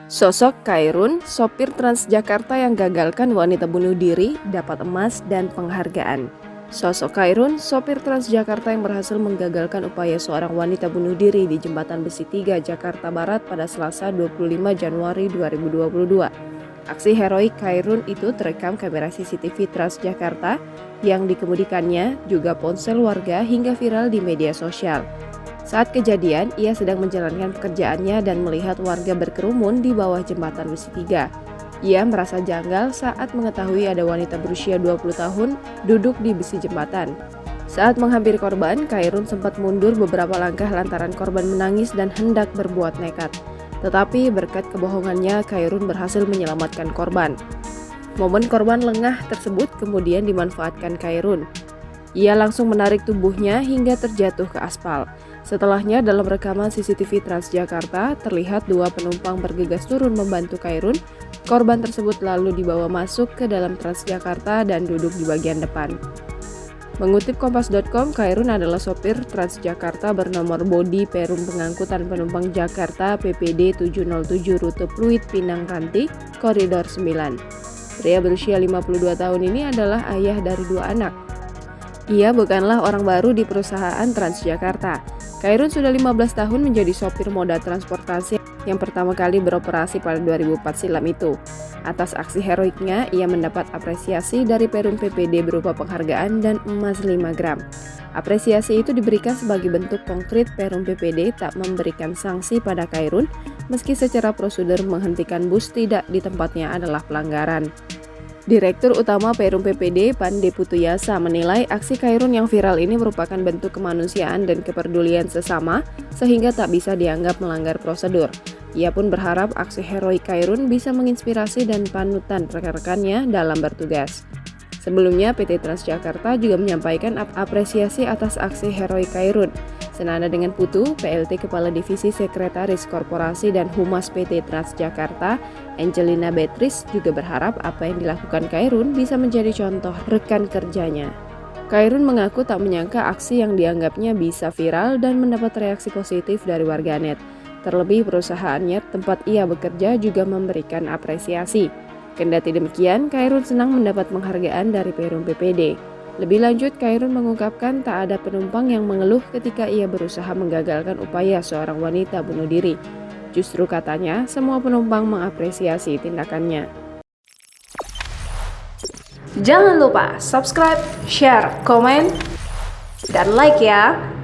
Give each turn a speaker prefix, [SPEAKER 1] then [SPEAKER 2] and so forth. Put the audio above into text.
[SPEAKER 1] Sosok Khairun, sopir Transjakarta yang gagalkan wanita bunuh diri, dapat emas dan penghargaan. Sosok Khairun, sopir Transjakarta yang berhasil menggagalkan upaya seorang wanita bunuh diri di Jembatan Besi 3, Jakarta Barat pada Selasa 25 Januari 2022. Aksi heroik Khairun itu terekam kamera CCTV Transjakarta yang dikemudikannya, juga ponsel warga hingga viral di media sosial. Saat kejadian, ia sedang menjalankan pekerjaannya dan melihat warga berkerumun di bawah jembatan Besi 3. Ia merasa janggal saat mengetahui ada wanita berusia 20 tahun duduk di besi jembatan. Saat menghampiri korban, Khairun sempat mundur beberapa langkah lantaran korban menangis dan hendak berbuat nekat. Tetapi berkat kebohongannya, Khairun berhasil menyelamatkan korban. Momen korban lengah tersebut kemudian dimanfaatkan Khairun. Ia langsung menarik tubuhnya hingga terjatuh ke aspal. Setelahnya, dalam rekaman CCTV Transjakarta, terlihat dua penumpang bergegas turun membantu Khairun. Korban tersebut lalu dibawa masuk ke dalam Transjakarta dan duduk di bagian depan. Mengutip Kompas.com, Khairun adalah sopir Transjakarta bernomor bodi Perum Pengangkutan Penumpang Jakarta PPD 707 rute Pluit Pinang Ranti, Koridor 9. Pria berusia 52 tahun ini adalah ayah dari dua anak. Ia bukanlah orang baru di perusahaan Transjakarta. Khairun sudah 15 tahun menjadi sopir moda transportasi yang pertama kali beroperasi pada 2004 silam itu. Atas aksi heroiknya, ia mendapat apresiasi dari Perum PPD berupa penghargaan dan emas 5 gram. Apresiasi itu diberikan sebagai bentuk konkret Perum PPD tak memberikan sanksi pada Khairun, meski secara prosedur menghentikan bus tidak di tempatnya adalah pelanggaran. Direktur Utama Perum PPD Pande Putuyasa menilai aksi Khairun yang viral ini merupakan bentuk kemanusiaan dan kepedulian sesama sehingga tak bisa dianggap melanggar prosedur. Ia pun berharap aksi heroik Khairun bisa menginspirasi dan panutan rekan-rekannya dalam bertugas. Sebelumnya, PT Transjakarta juga menyampaikan apresiasi atas aksi heroik Khairun. Senada dengan Putu, PLT Kepala Divisi Sekretaris Korporasi dan Humas PT Transjakarta, Angelina Beatrice juga berharap apa yang dilakukan Khairun bisa menjadi contoh rekan kerjanya. Khairun mengaku tak menyangka aksi yang dianggapnya bisa viral dan mendapat reaksi positif dari warganet. Terlebih perusahaannya tempat ia bekerja juga memberikan apresiasi. Kendati demikian, Khairun senang mendapat penghargaan dari Perum PPD. Lebih lanjut, Khairun mengungkapkan tak ada penumpang yang mengeluh ketika ia berusaha menggagalkan upaya seorang wanita bunuh diri. Justru katanya, semua penumpang mengapresiasi tindakannya.
[SPEAKER 2] Jangan lupa subscribe, share, komen, dan like ya!